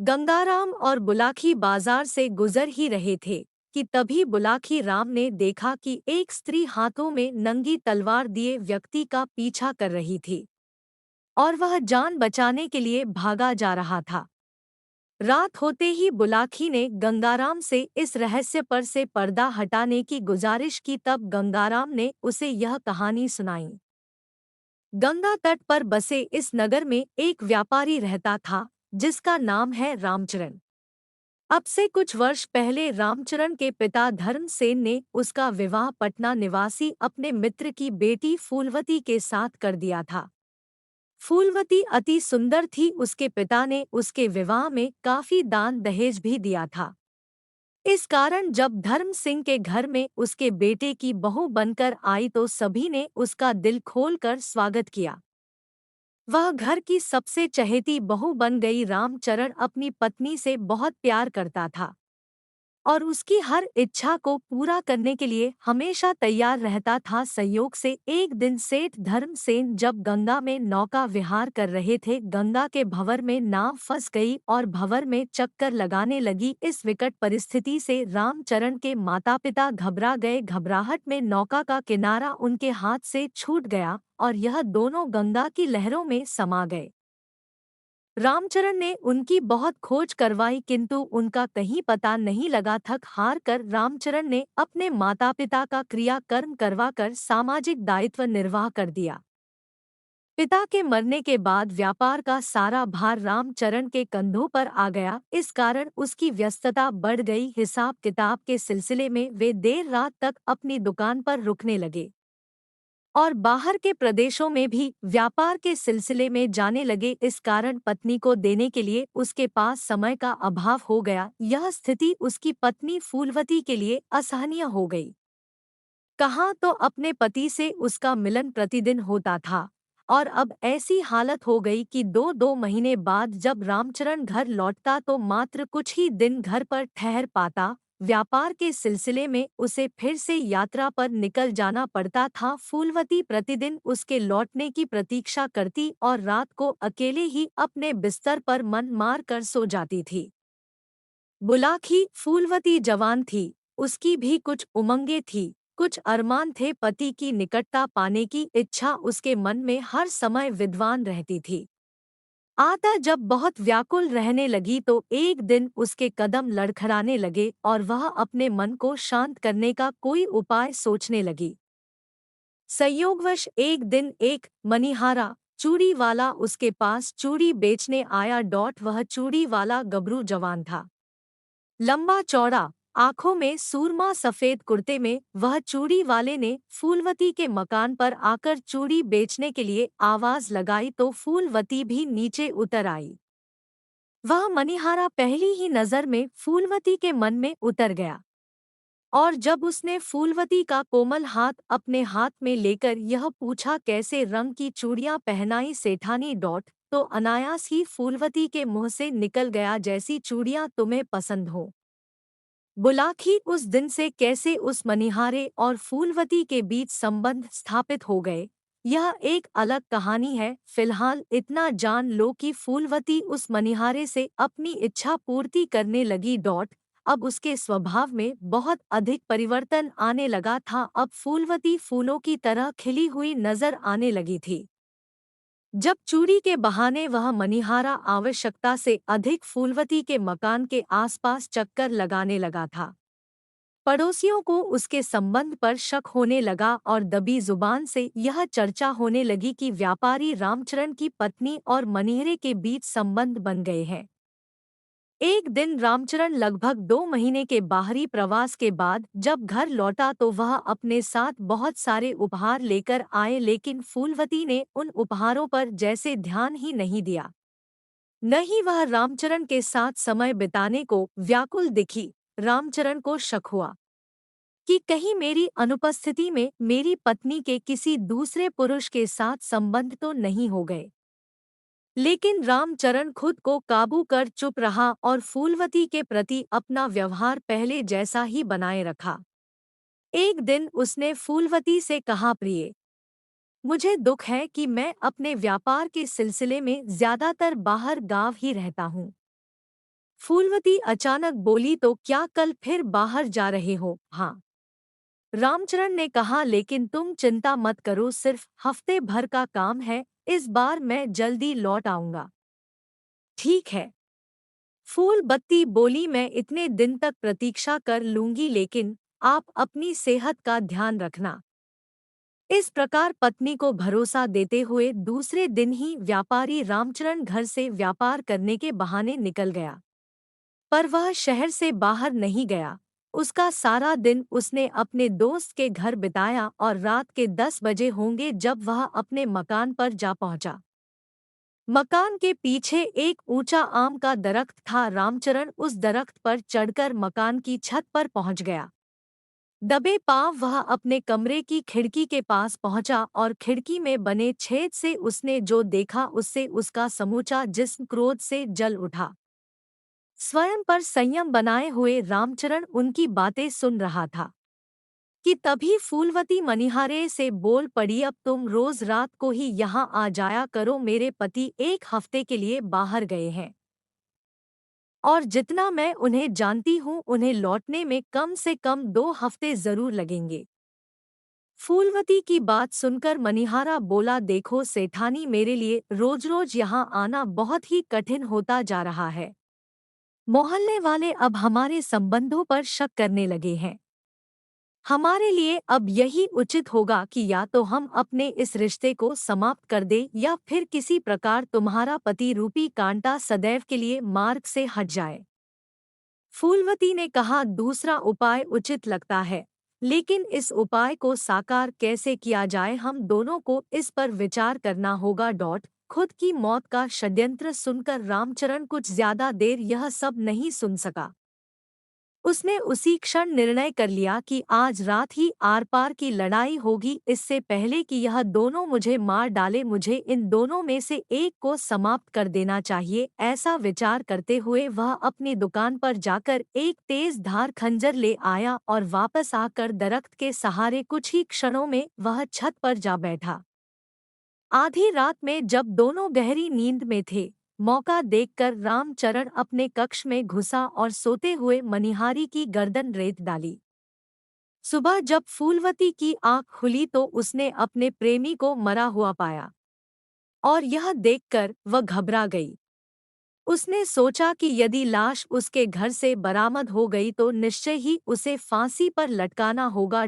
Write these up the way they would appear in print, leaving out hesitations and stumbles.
गंगाराम और बुलाकी बाजार से गुजर ही रहे थे कि तभी बुलाकी राम ने देखा कि एक स्त्री हाथों में नंगी तलवार दिए व्यक्ति का पीछा कर रही थी और वह जान बचाने के लिए भागा जा रहा था। रात होते ही बुलाकी ने गंगाराम से इस रहस्य पर से पर्दा हटाने की गुजारिश की। तब गंगाराम ने उसे यह कहानी सुनाई। गंगा तट पर बसे इस नगर में एक व्यापारी रहता था जिसका नाम है रामचरण। अब से कुछ वर्ष पहले रामचरण के पिता धर्मसेन ने उसका विवाह पटना निवासी अपने मित्र की बेटी फूलवती के साथ कर दिया था। फूलवती अति सुंदर थी। उसके पिता ने उसके विवाह में काफी दान दहेज भी दिया था। इस कारण जब धर्म सिंह के घर में उसके बेटे की बहू बनकर आई तो सभी ने उसका दिल खोलकर स्वागत किया। वह घर की सबसे चहेती बहू बन गई। रामचरण अपनी पत्नी से बहुत प्यार करता था और उसकी हर इच्छा को पूरा करने के लिए हमेशा तैयार रहता था। संयोग से एक दिन सेठ धर्मसेन जब गंगा में नौका विहार कर रहे थे, गंगा के भंवर में नाव फंस गई और भंवर में चक्कर लगाने लगी। इस विकट परिस्थिति से रामचरण के माता पिता घबरा गए। घबराहट में नौका का किनारा उनके हाथ से छूट गया और यह दोनों गंगा की लहरों में समा गए। रामचरण ने उनकी बहुत खोज करवाई किंतु उनका कहीं पता नहीं लगा। थक हार कर रामचरण ने अपने माता पिता का क्रियाकर्म करवाकर सामाजिक दायित्व निर्वाह कर दिया। पिता के मरने के बाद व्यापार का सारा भार रामचरण के कंधों पर आ गया। इस कारण उसकी व्यस्तता बढ़ गई। हिसाब किताब के सिलसिले में वे देर रात तक अपनी दुकान पर रुकने लगे और बाहर के प्रदेशों में भी व्यापार के सिलसिले में जाने लगे। इस कारण पत्नी को देने के लिए उसके पास समय का अभाव हो गया। यह स्थिति उसकी पत्नी फूलवती के लिए असहनीय हो गई। कहाँ तो अपने पति से उसका मिलन प्रतिदिन होता था और अब ऐसी हालत हो गई कि दो दो महीने बाद जब रामचरण घर लौटता तो मात्र कुछ ही दिन घर पर ठहर पाता। व्यापार के सिलसिले में उसे फिर से यात्रा पर निकल जाना पड़ता था। फूलवती प्रतिदिन उसके लौटने की प्रतीक्षा करती और रात को अकेले ही अपने बिस्तर पर मन मार कर सो जाती थी। बुलाकी फूलवती जवान थी, उसकी भी कुछ उमंगें थी, कुछ अरमान थे। पति की निकटता पाने की इच्छा उसके मन में हर समय विद्वान रहती थी। आता जब बहुत व्याकुल रहने लगी तो एक दिन उसके कदम लड़खड़ाने लगे और वह अपने मन को शांत करने का कोई उपाय सोचने लगी। संयोगवश एक दिन एक मनिहारा चूड़ी वाला उसके पास चूड़ी बेचने आया। वह चूड़ी वाला गबरू जवान था, लंबा चौड़ा, आंखों में सूरमा। सफेद कुर्ते में वह चूड़ी वाले ने फूलवती के मकान पर आकर चूड़ी बेचने के लिए आवाज लगाई तो फूलवती भी नीचे उतर आई। वह मनिहारा पहली ही नजर में फूलवती के मन में उतर गया और जब उसने फूलवती का कोमल हाथ अपने हाथ में लेकर यह पूछा, कैसे रंग की चूड़ियां पहनाई सेठानी? तो अनायास ही फूलवती के मुंह से निकल गया, जैसी चूड़ियां तुम्हें पसंद हो। बुलाकी उस दिन से कैसे उस मनिहारे और फूलवती के बीच संबंध स्थापित हो गए, यह एक अलग कहानी है। फिलहाल इतना जान लो कि फूलवती उस मनिहारे से अपनी इच्छा पूर्ति करने लगी। अब उसके स्वभाव में बहुत अधिक परिवर्तन आने लगा था। अब फूलवती फूलों की तरह खिली हुई नजर आने लगी थी। जब चूड़ी के बहाने वह मनिहारा आवश्यकता से अधिक फूलवती के मकान के आसपास चक्कर लगाने लगा था, पड़ोसियों को उसके संबंध पर शक होने लगा और दबी जुबान से यह चर्चा होने लगी कि व्यापारी रामचरण की पत्नी और मनिहरे के बीच संबंध बन गए हैं। एक दिन रामचरण लगभग 2 महीने के बाहरी प्रवास के बाद जब घर लौटा तो वह अपने साथ बहुत सारे उपहार लेकर आए, लेकिन फूलवती ने उन उपहारों पर जैसे ध्यान ही नहीं दिया, न ही वह रामचरण के साथ समय बिताने को व्याकुल दिखी। रामचरण को शक हुआ कि कहीं मेरी अनुपस्थिति में मेरी पत्नी के किसी दूसरे पुरुष के साथ संबंध तो नहीं हो गए। लेकिन रामचरण खुद को काबू कर चुप रहा और फूलवती के प्रति अपना व्यवहार पहले जैसा ही बनाए रखा। एक दिन उसने फूलवती से कहा, प्रिय, मुझे दुख है कि मैं अपने व्यापार के सिलसिले में ज्यादातर बाहर गांव ही रहता हूँ। फूलवती अचानक बोली, तो क्या कल फिर बाहर जा रहे हो? हाँ। रामचरण ने कहा, लेकिन तुम चिंता मत करो, सिर्फ हफ्ते भर का काम है, इस बार मैं जल्दी लौट आऊंगा। ठीक है। फूल बत्ती बोली, मैं इतने दिन तक प्रतीक्षा कर लूंगी, लेकिन आप अपनी सेहत का ध्यान रखना। इस प्रकार पत्नी को भरोसा देते हुए दूसरे दिन ही व्यापारी रामचरण घर से व्यापार करने के बहाने निकल गया। पर वह शहर से बाहर नहीं गया। उसका सारा दिन उसने अपने दोस्त के घर बिताया और रात के 10 बजे होंगे जब वह अपने मकान पर जा पहुंचा। मकान के पीछे एक ऊंचा आम का दरख्त था। रामचरण उस दरख्त पर चढ़कर मकान की छत पर पहुंच गया। दबे पांव वह अपने कमरे की खिड़की के पास पहुंचा और खिड़की में बने छेद से उसने जो देखा उससे उसका समूचा जिस्म क्रोध से जल उठा। स्वयं पर संयम बनाए हुए रामचरण उनकी बातें सुन रहा था कि तभी फूलवती मनिहारे से बोल पड़ी, अब तुम रोज रात को ही यहाँ आ जाया करो, मेरे पति एक हफ्ते के लिए बाहर गए हैं और जितना मैं उन्हें जानती हूँ उन्हें लौटने में कम से कम 2 हफ्ते जरूर लगेंगे। फूलवती की बात सुनकर मनिहारा बोला, देखो सेठानी, मेरे लिए रोज रोज यहाँ आना बहुत ही कठिन होता जा रहा है। मोहल्ले वाले अब हमारे संबंधों पर शक करने लगे हैं। हमारे लिए अब यही उचित होगा कि या तो हम अपने इस रिश्ते को समाप्त कर दें या फिर किसी प्रकार तुम्हारा पति रूपी कांटा सदैव के लिए मार्ग से हट जाए। फूलवती ने कहा, दूसरा उपाय उचित लगता है, लेकिन इस उपाय को साकार कैसे किया जाए, हम दोनों को इस पर विचार करना होगा। खुद की मौत का षड्यंत्र सुनकर रामचरण कुछ ज्यादा देर यह सब नहीं सुन सका। उसने उसी क्षण निर्णय कर लिया कि आज रात ही आर पार की लड़ाई होगी, इससे पहले कि यह दोनों मुझे मार डाले, मुझे इन दोनों में से एक को समाप्त कर देना चाहिए। ऐसा विचार करते हुए वह अपनी दुकान पर जाकर एक तेज धार खंजर ले आया और वापस आकर दरख्त के सहारे कुछ ही क्षणों में वह छत पर जा बैठा। आधी रात में जब दोनों गहरी नींद में थे, मौका देखकर रामचरण अपने कक्ष में घुसा और सोते हुए मनिहारी की गर्दन रेत डाली। सुबह जब फूलवती की आंख खुली तो उसने अपने प्रेमी को मरा हुआ पाया और यह देखकर वह घबरा गई। उसने सोचा कि यदि लाश उसके घर से बरामद हो गई तो निश्चय ही उसे फांसी पर लटकाना होगा।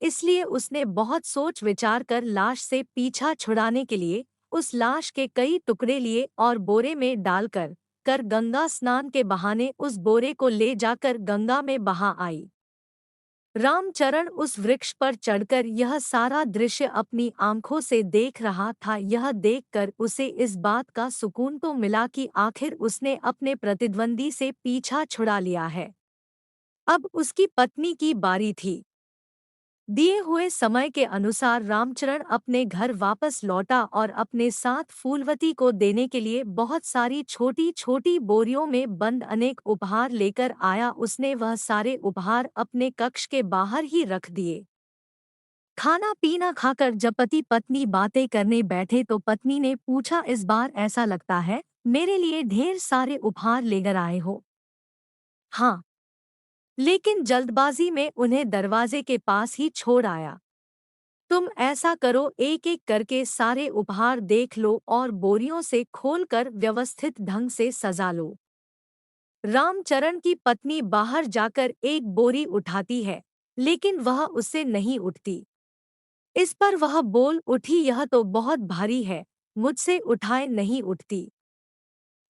इसलिए उसने बहुत सोच विचार कर लाश से पीछा छुड़ाने के लिए उस लाश के कई टुकड़े लिए और बोरे में डालकर गंगा स्नान के बहाने उस बोरे को ले जाकर गंगा में बहा आई। रामचरण उस वृक्ष पर चढ़कर यह सारा दृश्य अपनी आंखों से देख रहा था। यह देखकर उसे इस बात का सुकून तो मिला कि आखिर उसने अपने प्रतिद्वंदी से पीछा छुड़ा लिया है। अब उसकी पत्नी की बारी थी। दिए हुए समय के अनुसार रामचरण अपने घर वापस लौटा और अपने साथ फूलवती को देने के लिए बहुत सारी छोटी छोटी बोरियों में बंद अनेक उपहार लेकर आया। उसने वह सारे उपहार अपने कक्ष के बाहर ही रख दिए। खाना पीना खाकर जब पति पत्नी बातें करने बैठे तो पत्नी ने पूछा, इस बार ऐसा लगता है मेरे लिए ढेर सारे उपहार लेकर आए हो। हाँ, लेकिन जल्दबाजी में उन्हें दरवाजे के पास ही छोड़ आया। तुम ऐसा करो, एक एक करके सारे उपहार देख लो और बोरियों से खोलकर व्यवस्थित ढंग से सजा लो। रामचरण की पत्नी बाहर जाकर एक बोरी उठाती है, लेकिन वह उससे नहीं उठती। इस पर वह बोल उठी, यह तो बहुत भारी है, मुझसे उठाए नहीं उठती।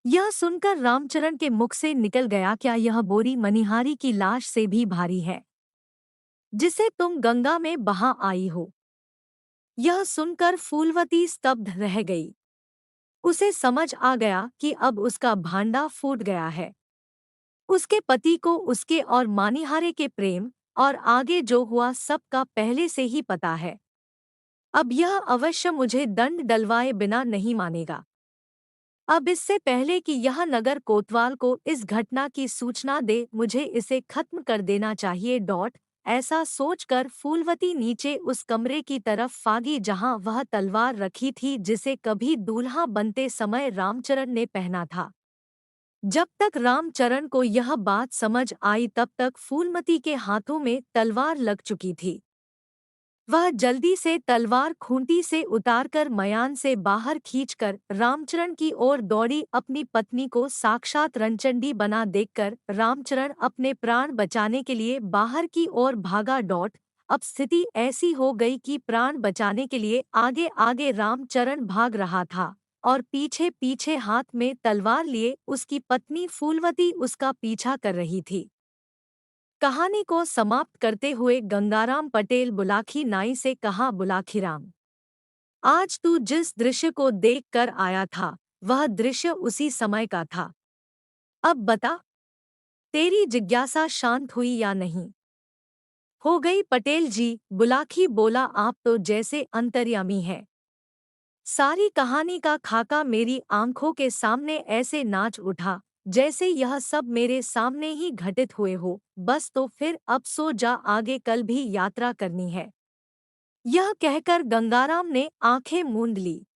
यह सुनकर रामचरण के मुख से निकल गया, क्या यह बोरी मनिहारी की लाश से भी भारी है, जिसे तुम गंगा में बहा आई हो? यह सुनकर फूलवती स्तब्ध रह गई। उसे समझ आ गया कि अब उसका भांडा फूट गया है। उसके पति को उसके और मानिहारे के प्रेम और आगे जो हुआ सब का पहले से ही पता है। अब यह अवश्य मुझे दंड डलवाए बिना नहीं मानेगा। अब इससे पहले कि यह नगर कोतवाल को इस घटना की सूचना दे, मुझे इसे खत्म कर देना चाहिए। ऐसा सोचकर फूलवती नीचे उस कमरे की तरफ भागी जहां वह तलवार रखी थी जिसे कभी दूल्हा बनते समय रामचरण ने पहना था। जब तक रामचरण को यह बात समझ आई तब तक फूलमती के हाथों में तलवार लग चुकी थी। वह जल्दी से तलवार खूंटी से उतारकर मयान से बाहर खींचकर रामचरण की ओर दौड़ी। अपनी पत्नी को साक्षात रणचंडी बना देखकर रामचरण अपने प्राण बचाने के लिए बाहर की ओर भागा दौड़। अब स्थिति ऐसी हो गई कि प्राण बचाने के लिए आगे आगे रामचरण भाग रहा था और पीछे पीछे हाथ में तलवार लिए उसकी पत्नी फूलवती उसका पीछा कर रही थी। कहानी को समाप्त करते हुए गंगाराम पटेल बुलाकी नाई से कहा, बुलाखीराम, आज तू जिस दृश्य को देख कर आया था वह दृश्य उसी समय का था। अब बता, तेरी जिज्ञासा शांत हुई या नहीं? हो गई पटेल जी, बुलाकी बोला, आप तो जैसे अंतर्यामी है। सारी कहानी का खाका मेरी आंखों के सामने ऐसे नाच उठा जैसे यह सब मेरे सामने ही घटित हुए हो। बस तो फिर अब सो जा, आगे कल भी यात्रा करनी है। यह कहकर गंगाराम ने आंखें मूंद ली।